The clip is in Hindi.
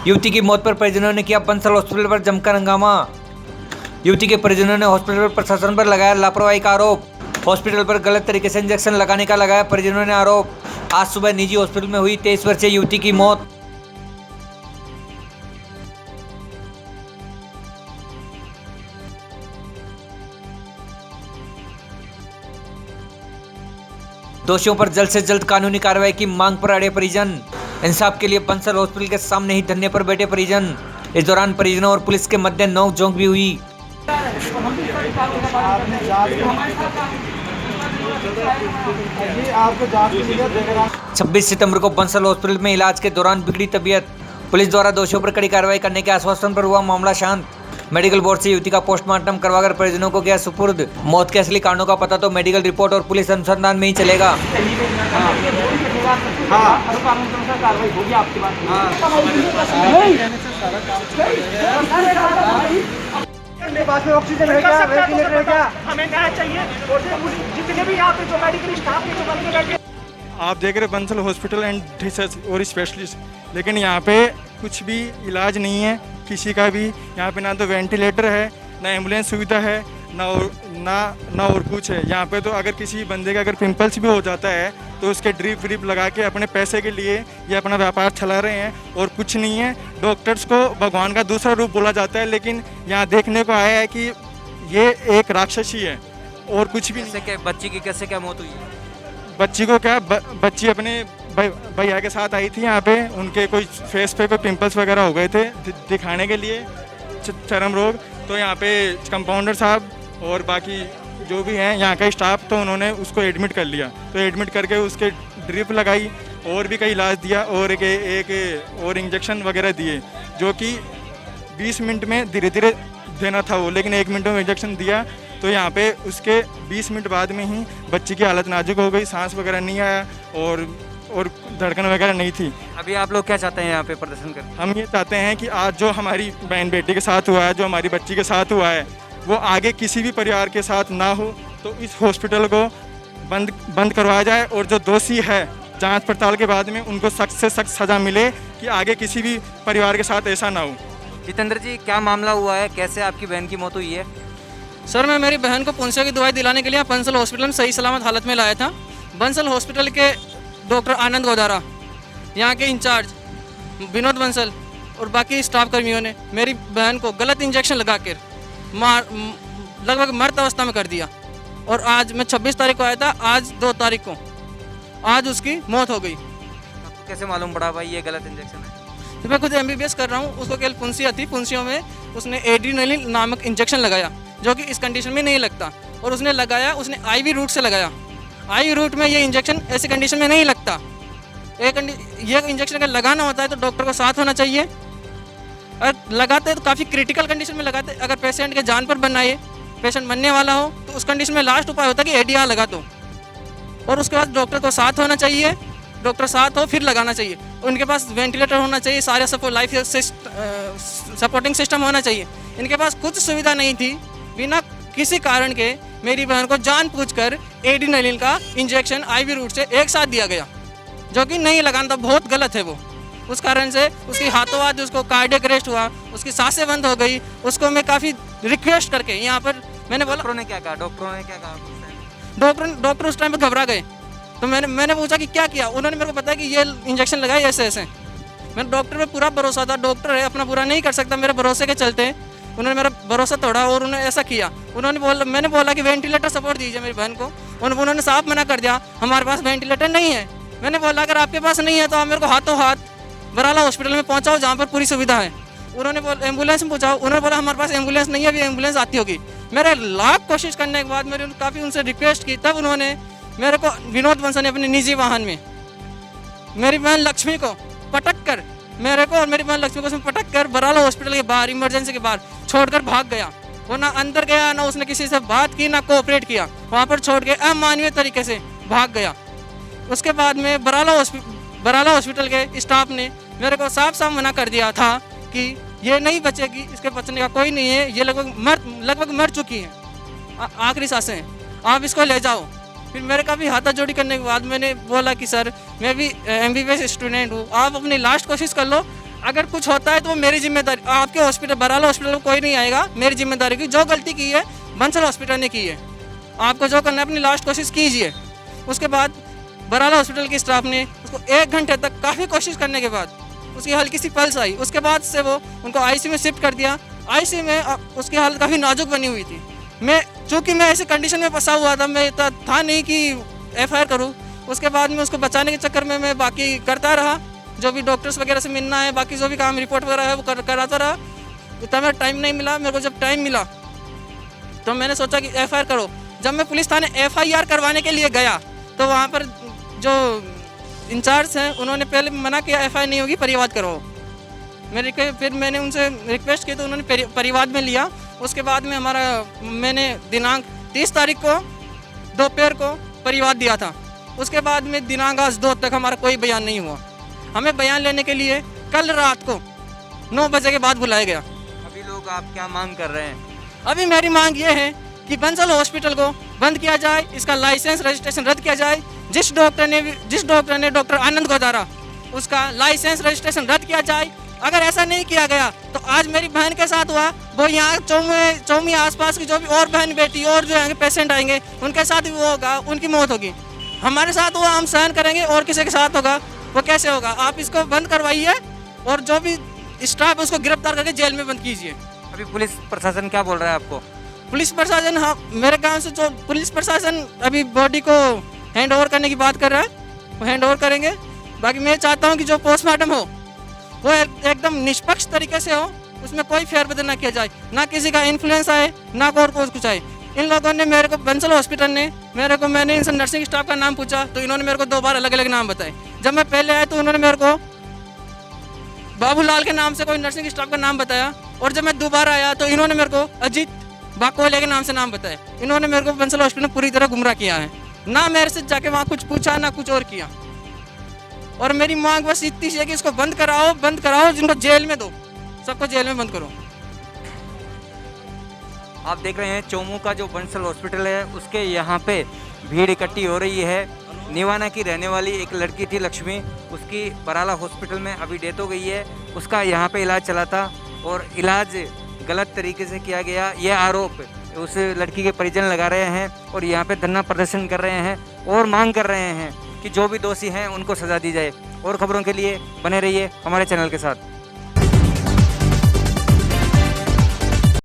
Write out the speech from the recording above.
युवती की मौत पर परिजनों ने किया बंसल हॉस्पिटल पर जमकर हंगामा। युवती के परिजनों ने हॉस्पिटल पर प्रशासन पर लगाया लापरवाही का आरोप। हॉस्पिटल पर गलत तरीके से इंजेक्शन लगाने का लगाया परिजनों ने आरोप। आज सुबह निजी हॉस्पिटल में हुई 23 वर्षीय युवती की मौत। दोषियों पर जल्द से जल्द कानूनी कार्रवाई की मांग पर अड़े परिजन। इंसाफ के लिए बंसल हॉस्पिटल के सामने ही धरने पर बैठे परिजन। इस दौरान परिजनों और पुलिस के मध्य नोक-झोंक भी हुई। 26 सितंबर को बंसल हॉस्पिटल में इलाज के दौरान बिगड़ी तबीयत। पुलिस द्वारा दोषियों पर कड़ी कार्रवाई करने के आश्वासन पर हुआ मामला शांत। मेडिकल बोर्ड से युवती का पोस्टमार्टम करवाकर परिजनों को किया सुपुर्द। मौत के असली कारणों का पता तो मेडिकल रिपोर्ट और पुलिस अनुसंधान में ही चलेगा। ऑक्सीजन है क्या, वेंटिलेटर है क्या, हमें क्या चाहिए और जितने भी यहाँ पे जो मेडिकल स्टाफ है जो बंदे बैठे। आप देख रहे बंसल हॉस्पिटल एंड रिसर्च और स्पेशलिस्ट, लेकिन यहाँ पे कुछ भी इलाज नहीं है किसी का भी। यहाँ पे ना तो वेंटिलेटर है, ना एम्बुलेंस सुविधा है, ना और कुछ है। यहाँ पे तो अगर किसी बंदे का अगर पिंपल्स भी हो जाता है तो उसके ड्रिप लगा के अपने पैसे के लिए ये अपना व्यापार चला रहे हैं और कुछ नहीं है। डॉक्टर्स को भगवान का दूसरा रूप बोला जाता है, लेकिन यहाँ देखने को आया है कि ये एक राक्षसी है और कुछ भी नहीं। बच्ची की कैसे क्या मौत हुई? बच्ची को क्या, बच्ची अपने भैया के साथ आई थी यहाँ पे। उनके कोई फेस पे कोई पिंपल्स वगैरह हो गए थे दिखाने के लिए चर्म रोग। तो यहाँ पे कंपाउंडर साहब और बाकी जो भी हैं यहाँ का स्टाफ, तो उन्होंने उसको एडमिट कर लिया। तो एडमिट करके उसके ड्रिप लगाई और भी कई इलाज दिया और एक और इंजेक्शन वगैरह दिए, जो कि 20 मिनट में धीरे धीरे देना था वो, लेकिन 1 मिनट में इंजेक्शन दिया। तो यहाँ पे उसके 20 मिनट बाद में ही बच्ची की हालत नाजुक हो गई, सांस वगैरह नहीं आया और धड़कन वगैरह नहीं थी। अभी आप लोग क्या चाहते हैं यहाँ पे प्रदर्शन कर? हम ये चाहते हैं कि आज जो हमारी बहन बेटी के साथ हुआ है, जो हमारी बच्ची के साथ हुआ है, वो आगे किसी भी परिवार के साथ ना हो। तो इस हॉस्पिटल को बंद करवाया जाए और जो दोषी है जांच पड़ताल के बाद में उनको सख्त से सख्त सज़ा मिले कि आगे किसी भी परिवार के साथ ऐसा ना हो। जितेंद्र जी, क्या मामला हुआ है, कैसे आपकी बहन की मौत हुई है? सर, मैं मेरी बहन को पोलियो की दवाई दिलाने के लिए बंसल हॉस्पिटल में सही सलामत हालत में लाया था। बंसल हॉस्पिटल के डॉक्टर आनंद गोदारा, यहाँ के इंचार्ज विनोद बंसल और बाकी स्टाफ कर्मियों ने मेरी बहन को गलत इंजेक्शन लगा कर लगभग मृत अवस्था में कर दिया। और आज मैं 26 तारीख को आया था, आज 2 तारीख को आज उसकी मौत हो गई। आपको कैसे मालूम पड़ा भाई ये गलत इंजेक्शन है? तो मैं खुद MBBS कर रहा हूँ। उसको केवल फुंसियाँ थी, फुंसियों में उसने एड्रीनलिन नामक इंजेक्शन लगाया, जो कि इस कंडीशन में नहीं लगता। और उसने लगाया, उसने IV रूट से लगाया। IV रूट में ये इंजेक्शन ऐसी कंडीशन में नहीं लगता। ये इंजेक्शन अगर लगाना होता है तो डॉक्टर को साथ होना चाहिए। अगर लगाते हैं तो काफ़ी क्रिटिकल कंडीशन में लगाते। अगर पेशेंट के जान पर बनाए, पेशेंट मरने वाला हो, तो उस कंडीशन में लास्ट उपाय होता है कि ADR लगा दो। और उसके बाद डॉक्टर को साथ होना चाहिए, डॉक्टर साथ हो फिर लगाना चाहिए। उनके पास वेंटिलेटर होना चाहिए, सारे लाइफ सपोर्टिंग सिस्टम होना चाहिए। इनके पास कुछ सुविधा नहीं थी। बिना किसी कारण के मेरी बहन को जानबूझकर एड्रीनलिन का इंजेक्शन IV रूट से एक साथ दिया गया, जो कि नहीं लगाना था, बहुत गलत है वो। उस कारण से उसकी हाथों हाथ उसको कार्डियक अरेस्ट हुआ, उसकी सांसें बंद हो गई। उसको मैं काफ़ी रिक्वेस्ट करके यहाँ पर मैंने बोला। डॉक्टरों ने क्या कहा? डॉक्टर उस टाइम पे घबरा गए। तो मैंने पूछा कि क्या किया। उन्होंने मेरे को बताया कि ये इंजेक्शन लगाया ऐसे ऐसे। मैंने डॉक्टर पे पूरा भरोसा था, डॉक्टर है, अपना पूरा नहीं कर सकता। मेरे भरोसे के चलते उन्होंने मेरा भरोसा तोड़ा और उन्होंने ऐसा किया। मैंने बोला कि वेंटिलेटर सपोर्ट दीजिए मेरी बहन को। उन्होंने साफ मना कर दिया, हमारे पास वेंटिलेटर नहीं है। मैंने बोला अगर आपके पास नहीं है तो आप मेरे को हाथों हाथ बराला हॉस्पिटल में पहुंचाओ, जहाँ पर पूरी सुविधा है। उन्होंने बोला एम्बुलेंस में पहुंचाओ। उन्होंने बोला हमारे पास एम्बुलेंस नहीं है, अभी एम्बुलेंस आती होगी। मेरे लाख कोशिश करने के बाद मेरे काफ़ी उनसे रिक्वेस्ट की, तब उन्होंने मेरे को विनोद बंसल ने अपने निजी वाहन में मेरी बहन लक्ष्मी को पटक कर, मेरे को और मेरी बहन लक्ष्मी को उसमें पटक कर बराला हॉस्पिटल के बाहर, इमरजेंसी के बाहर छोड़कर भाग गया। वो ना अंदर गया, ना उसने किसी से बात की, ना कोऑपरेट किया। वहाँ पर छोड़ के अमानवीय तरीके से भाग गया। उसके बाद में बराला हॉस्पिटल के स्टाफ ने मेरे को साफ साफ मना कर दिया था कि ये नहीं बचेगी, इसके बचने का कोई नहीं है, ये लगभग मर चुकी है, आखिरी सांसें, आप इसको ले जाओ। फिर मेरे का भी हाथा जोड़ी करने के बाद मैंने बोला कि सर मैं भी MBBS स्टूडेंट हूँ, आप अपनी लास्ट कोशिश कर लो, अगर कुछ होता है तो वो मेरी जिम्मेदारी, आपके हॉस्पिटल बराला हॉस्पिटल को कोई नहीं आएगा, मेरी जिम्मेदारी की। जो गलती की है बंसल हॉस्पिटल ने की है। आपको जो करना है अपनी लास्ट कोशिश कीजिए। उसके बाद बराला हॉस्पिटल के स्टाफ ने उसको 1 घंटे तक काफ़ी कोशिश करने के बाद उसकी हल्की सी पल्स आई। उसके बाद से वो उनको आईसीयू में शिफ्ट कर दिया। आईसीयू में उसकी हालत काफ़ी नाजुक बनी हुई थी। चूँकि मैं ऐसे कंडीशन में फंसा हुआ था, मैं था नहीं कि FIR करूँ। उसके बाद में उसको बचाने के चक्कर में मैं बाकी करता रहा, जो भी डॉक्टर्स वगैरह से मिलना है, बाकी जो भी काम रिपोर्ट वगैरह है वो कराता रहा। इतना मेरा टाइम नहीं मिला। मेरे को जब टाइम मिला तो मैंने सोचा कि FIR करो। जब मैं पुलिस थाने FIR करवाने के लिए गया तो वहाँ पर जो इंचार्ज हैं उन्होंने पहले मना किया, FIR नहीं होगी, परिवाद करो। फिर मैंने उनसे रिक्वेस्ट की तो उन्होंने परिवाद में लिया। उसके बाद में मैंने दिनांक 30 तारीख को दोपहर को परिवाद दिया था। उसके बाद में दिनांक आज 2 तक हमारा कोई बयान नहीं हुआ। हमें बयान लेने के लिए कल रात को 9 बजे के बाद बुलाया गया। अभी लोग आप क्या मांग कर रहे हैं? अभी मेरी मांग ये है कि बंसल हॉस्पिटल को बंद किया जाए, इसका लाइसेंस रजिस्ट्रेशन रद्द किया जाए। जिस डॉक्टर ने डॉक्टर आनंद गोदारा, उसका लाइसेंस रजिस्ट्रेशन रद्द किया जाए। अगर ऐसा नहीं किया गया तो आज मेरी बहन के साथ हुआ, वो यहाँ चौमी आसपास की जो भी और बहन बेटी और जो पेशेंट आएंगे उनके साथ भी वो होगा, उनकी मौत होगी। हमारे साथ हुआ, हम सहन करेंगे, और किसी के साथ होगा वो कैसे होगा? आप इसको बंद करवाइए और जो भी स्टाफ उसको गिरफ्तार करके जेल में बंद कीजिए। अभी पुलिस प्रशासन क्या बोल रहा है आपको? पुलिस प्रशासन, हाँ, मेरे गांव से जो पुलिस प्रशासन अभी बॉडी को हैंड ओवर करने की बात कर रहा है, वो हैंड ओवर करेंगे। बाकी मैं चाहता हूँ कि जो पोस्टमार्टम हो वो एकदम निष्पक्ष तरीके से हो, उसमें कोई फेरबदल ना किया जाए, ना किसी का इन्फ्लुएंस आए, ना और कुछ आए। इन लोगों ने मेरे को, बंसल हॉस्पिटल ने मैंने इनसे नर्सिंग स्टाफ का नाम पूछा तो इन्होंने मेरे को 2 बार अलग अलग नाम बताए। जब मैं पहले आया तो उन्होंने मेरे को बाबूलाल के नाम से कोई नर्सिंग स्टाफ का नाम बताया, और जब मैं दोबारा आया तो इन्होंने मेरे को अजीत बाकोले के नाम से नाम बताया। इन्होंने मेरे को बंसल हॉस्पिटल में पूरी तरह गुमराह किया है, ना मेरे से जाके वहाँ कुछ पूछा ना कुछ और किया। और मेरी मांग बस इतनी सी है कि इसको बंद कराओ, जिनको जेल में दो, सबको जेल में बंद करो। आप देख रहे हैं चोमू का जो बंसल हॉस्पिटल है, उसके यहाँ पे भीड़ इकट्ठी हो रही है। निवाना की रहने वाली एक लड़की थी लक्ष्मी, उसकी बराला हॉस्पिटल में अभी डेथ हो गई है। उसका यहाँ पे इलाज चला था और इलाज गलत तरीके से किया गया, ये आरोप उस लड़की के परिजन लगा रहे हैं और यहाँ पे धरना प्रदर्शन कर रहे हैं और मांग कर रहे हैं कि जो भी दोषी हैं उनको सज़ा दी जाए। और खबरों के लिए बने रहिए हमारे चैनल के साथ।